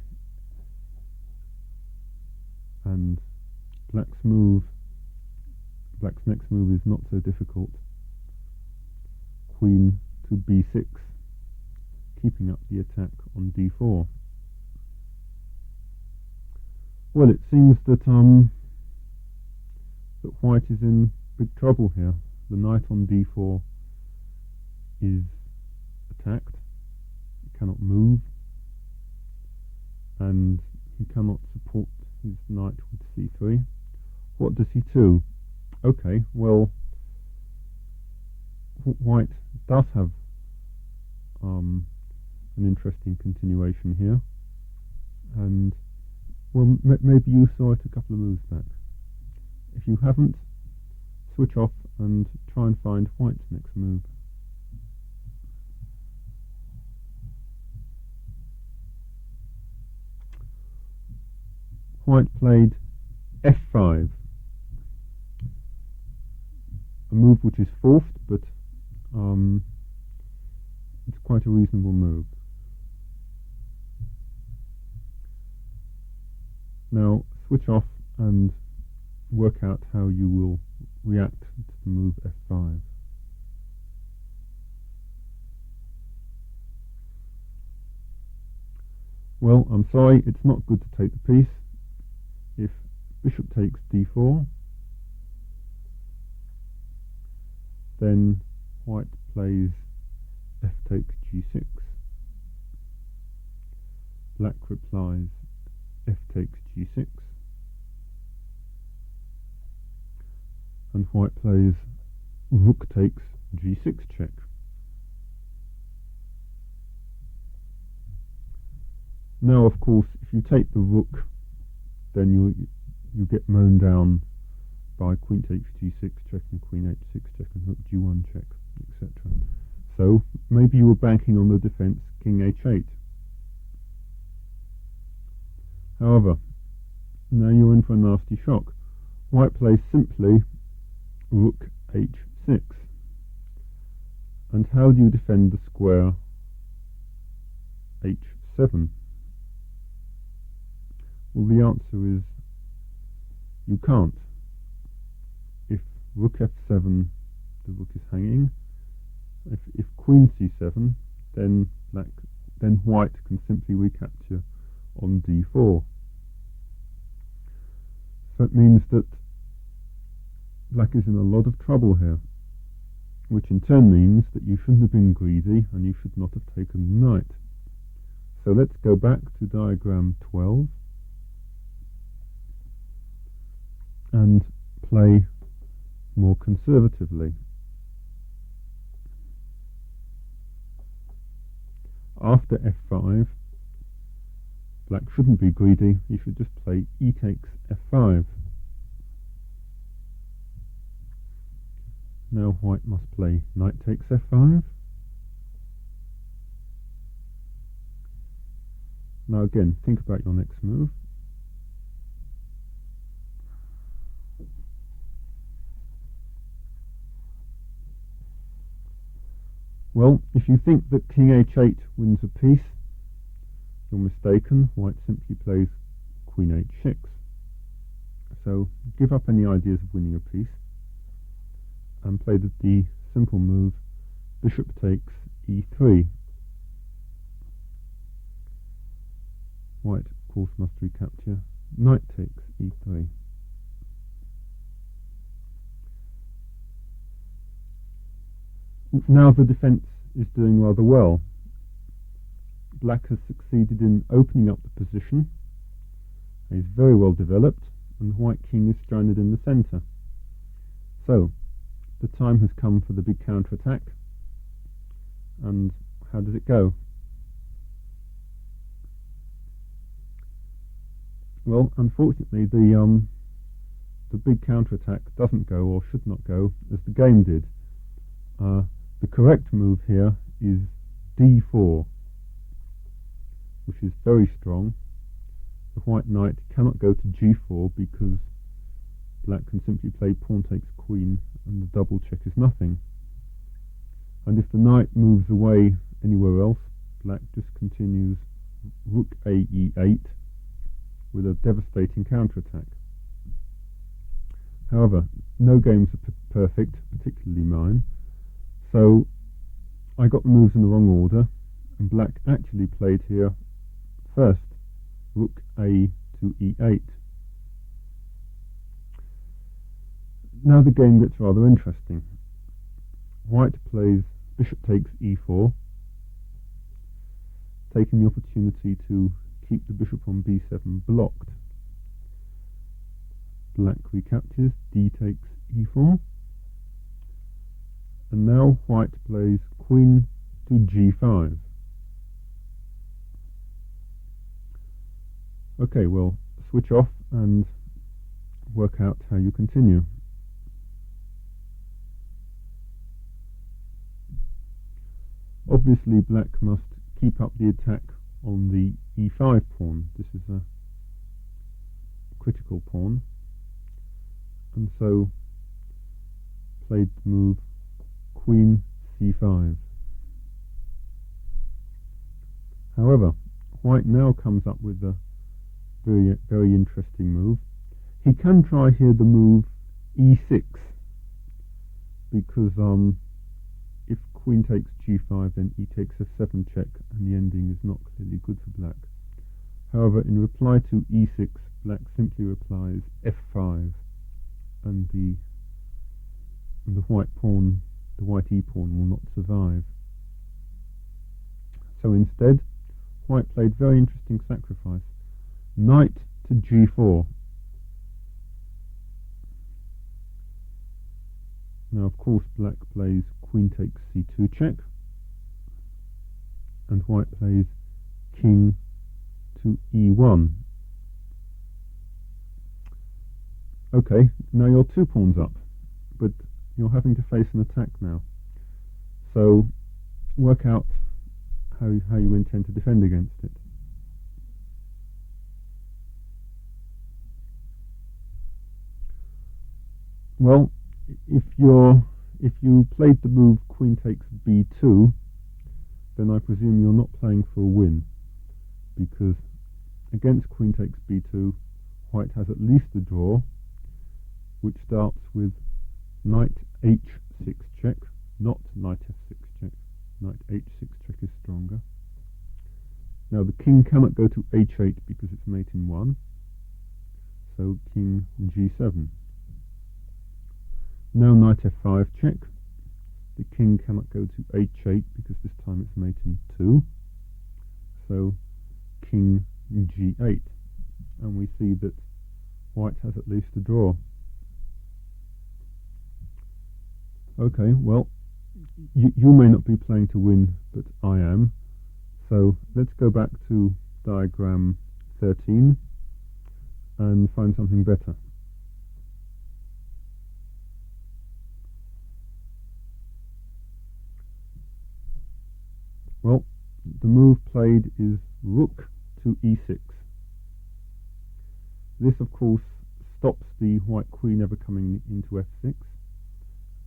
and black's next move is not so difficult. Queen to b6, keeping up the attack on d4. Well, it seems that that white is in big trouble here. The knight on d4 is attacked, he cannot move, and he cannot support his knight with c3. What does he do? Okay, well, white does have an interesting continuation here, and well, maybe you saw it a couple of moves back. If you haven't, switch off and try and find white's next move. White played f5, a move which is forced, but it's quite a reasonable move. Now switch off and work out how you will react to the move f5. Well, I'm sorry, it's not good to take the piece. If bishop takes d4, then white plays f takes g6. Black replies f takes g6, and white plays rook takes g6 check. Now, of course, if you take the rook, then you get mown down by queen takes g6 check and queen h6 check and rook g1 check, etc. So maybe you were banking on the defense king h8. However, now you're in for a nasty shock. White plays simply rook h6. And how do you defend the square h7? Well, the answer is you can't. If rook f7, the rook is hanging. If queen c7, then white can simply recapture on d4. So it means that black is in a lot of trouble here, which in turn means that you shouldn't have been greedy and you should not have taken the knight. So let's go back to diagram 12 and play more conservatively. After f5, Black shouldn't be greedy, he should just play e takes f5. Now white must play knight takes f5. Now again, think about your next move. Well, if you think that king h8 wins a piece, you're mistaken. White simply plays queen h6. So give up any ideas of winning a piece and play the simple move bishop takes e3. White, of course, must recapture knight takes e3. Now the defence is doing rather well. Black has succeeded in opening up the position. He's very well developed, and white king is stranded in the centre. So, the time has come for the big counter-attack. And how does it go? Well, unfortunately, the big counter-attack doesn't go, or should not go, as the game did. The correct move here is d4, which is very strong. The white knight cannot go to g4 because black can simply play pawn takes queen and the double check is nothing. And if the knight moves away anywhere else, black just continues rook a e8 with a devastating counterattack. However, no games are perfect, particularly mine. So I got the moves in the wrong order, and black actually played here first rook a to e8. Now the game gets rather interesting. White plays bishop takes e4, taking the opportunity to keep the bishop on b7 blocked. Black recaptures, d takes e4. And now white plays queen to g5. Okay, well, switch off and work out how you continue. Obviously, black must keep up the attack on the e5 pawn. This is a critical pawn. And so played the move queen c5. However, white now comes up with a very interesting move. He can try here the move e6, because if queen takes g5, then e takes f7 check, and the ending is not clearly good for black. However, in reply to e6, black simply replies f5, and the white pawn, the white e pawn, will not survive. So instead, white played very interesting sacrifice. Knight to g4. Now, of course, black plays queen takes c2 check, and white plays king to e1. Okay, now you're 2 pawns up, but you're having to face an attack now. So work out how you intend to defend against it. Well, if you played the move queen takes b2, then I presume you're not playing for a win, because against queen takes b2, white has at least a draw, which starts with knight h6 check, not knight f6 check. Knight h6 check is stronger. Now the king cannot go to h8 because it's mate in 1, so king g7. Now knight f5 check. The king cannot go to h8 because this time it's mate in 2, so king g8. And we see that white has at least a draw. Okay, well, you may not be playing to win, but I am. So let's go back to diagram 13 and find something better. Well, the move played is rook to e6. This, of course, stops the white queen ever coming into f6,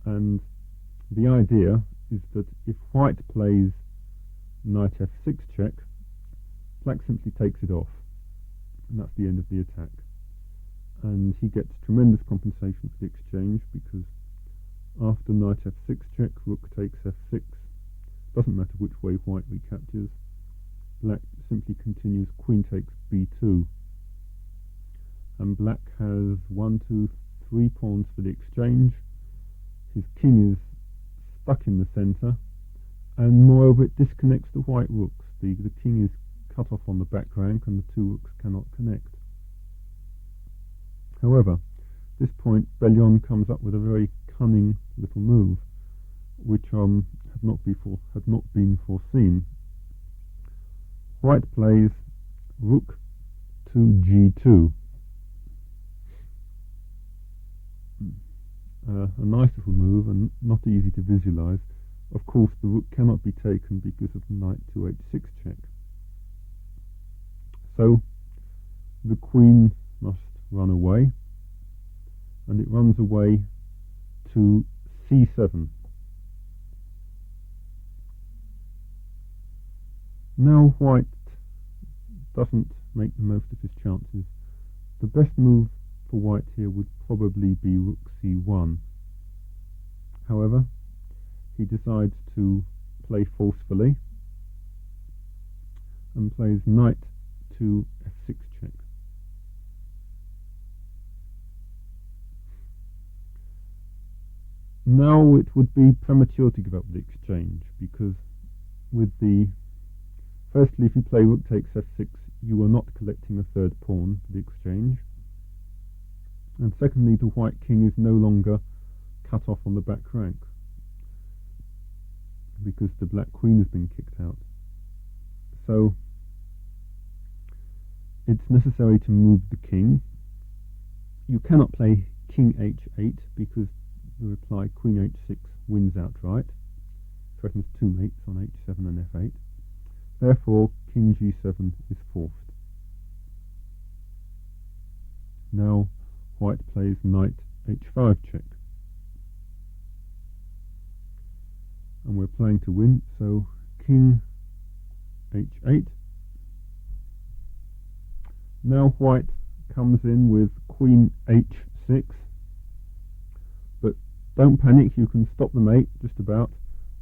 and the idea is that if white plays knight f6 check, black simply takes it off, and that's the end of the attack. And he gets tremendous compensation for the exchange, because after knight f6 check, rook takes f6. Doesn't matter which way white recaptures. Black simply continues queen takes b2. And black has 1, 2, 3 pawns for the exchange. His king is stuck in the centre, and moreover it disconnects the white rooks. The king is cut off on the back rank, and the two rooks cannot connect. However, at this point Bellion comes up with a very cunning little move, which had not been foreseen. White plays rook to g2. A nice little move, and not easy to visualize. Of course, the rook cannot be taken because of knight to h6 check. So the queen must run away, and it runs away to c7. Now white doesn't make the most of his chances. The best move for white here would probably be rook c1. However, he decides to play forcefully and plays knight to f6 check. Now it would be premature to give up the exchange, because firstly, if you play rook takes f6, you are not collecting a third pawn for the exchange. And secondly, the white king is no longer cut off on the back rank, because the black queen has been kicked out. So it's necessary to move the king. You cannot play king h8, because the reply queen h6 wins outright, threatens two mates on h7 and f8. Therefore, king g7 is forced. Now white plays knight h5 check, and we're playing to win, so king h8. Now white comes in with queen h6, but don't panic, you can stop the mate just about.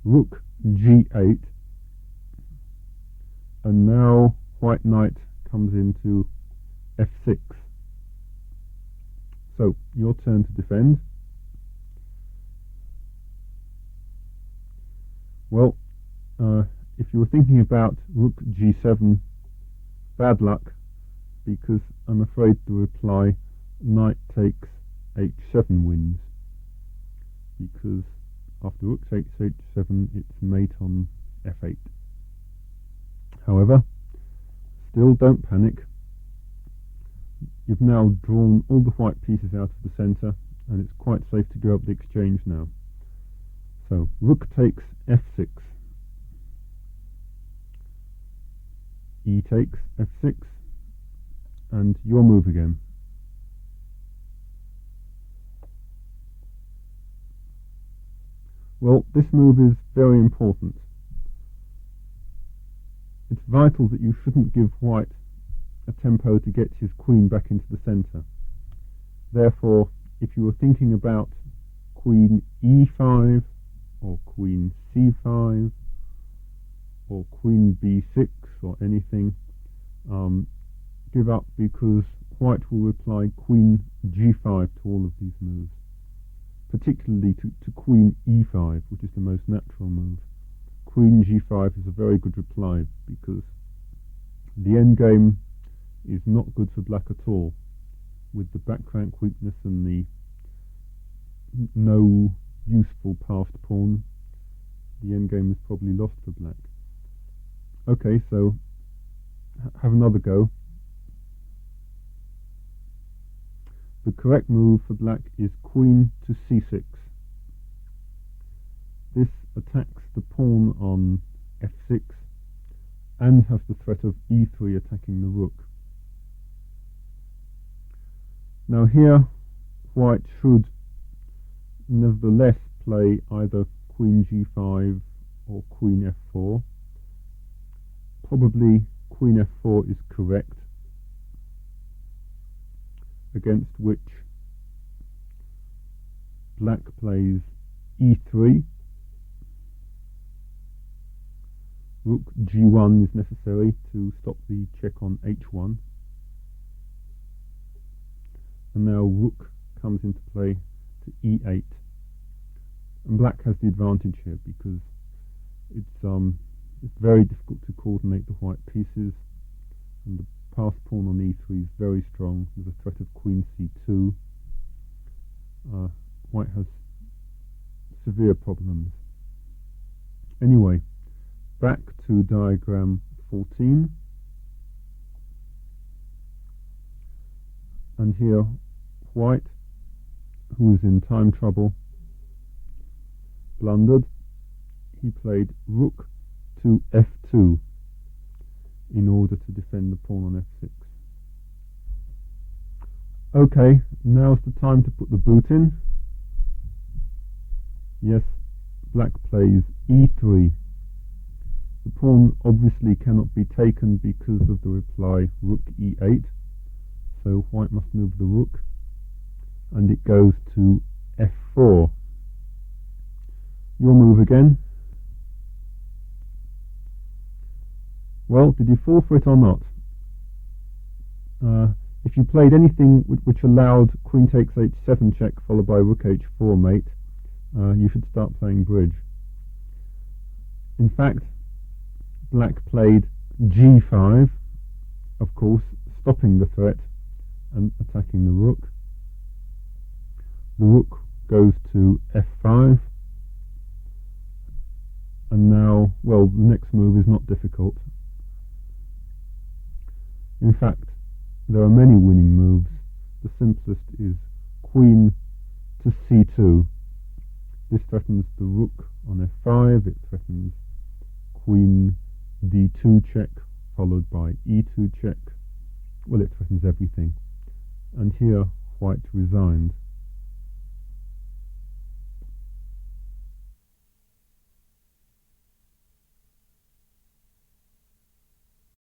Rook g8, and now white knight comes into f6. So your turn to defend. Well, if you were thinking about rook g7, bad luck, because I'm afraid the reply knight takes h7 wins, because after rook takes h7 it's mate on f8. However, still don't panic. You've now drawn all the white pieces out of the centre, and it's quite safe to go up the exchange now. So rook takes f6, e takes f6, and your move again. Well, this move is very important. It's vital that you shouldn't give white a tempo to get his queen back into the centre. Therefore, if you were thinking about queen e5, or queen c5, or queen b6, or anything, give up, because white will reply queen g5 to all of these moves, particularly to queen e5, which is the most natural move. Queen g5 is a very good reply, because the endgame is not good for black at all. With the back rank weakness and the no useful passed pawn, the endgame is probably lost for black. Okay, so have another go. the correct move for black is queen to c6. This attacks the pawn on f6 and has the threat of e3 attacking the rook. Now here white should nevertheless play either queen g5 or queen f4. Probably queen f4 is correct, against which black plays e3. Rook g1 is necessary to stop the check on h1. And now rook comes into play to e8. And black has the advantage here because it's very difficult to coordinate the white pieces, and the passed pawn on e3 is very strong. There's a threat of queen c2. White has severe problems. Anyway, back to diagram 14. And here white, who is in time trouble, blundered. He played rook to f2 in order to defend the pawn on f6. Okay, now's the time to put the boot in. Yes, black plays e3. The pawn obviously cannot be taken because of the reply rook e8, so white must move the rook, and it goes to f4. Your move again. Well, did you fall for it or not? If you played anything which allowed queen takes h7 check followed by rook h4 mate, you should start playing bridge. In fact, black played g5, of course, stopping the threat and attacking the rook. The rook goes to f5, and now, well, the next move is not difficult. In fact, there are many winning moves. The simplest is queen to c2. This threatens the rook on f5, it threatens queen d2 check, followed by e2 check. Well, it threatens everything. And here white resigned.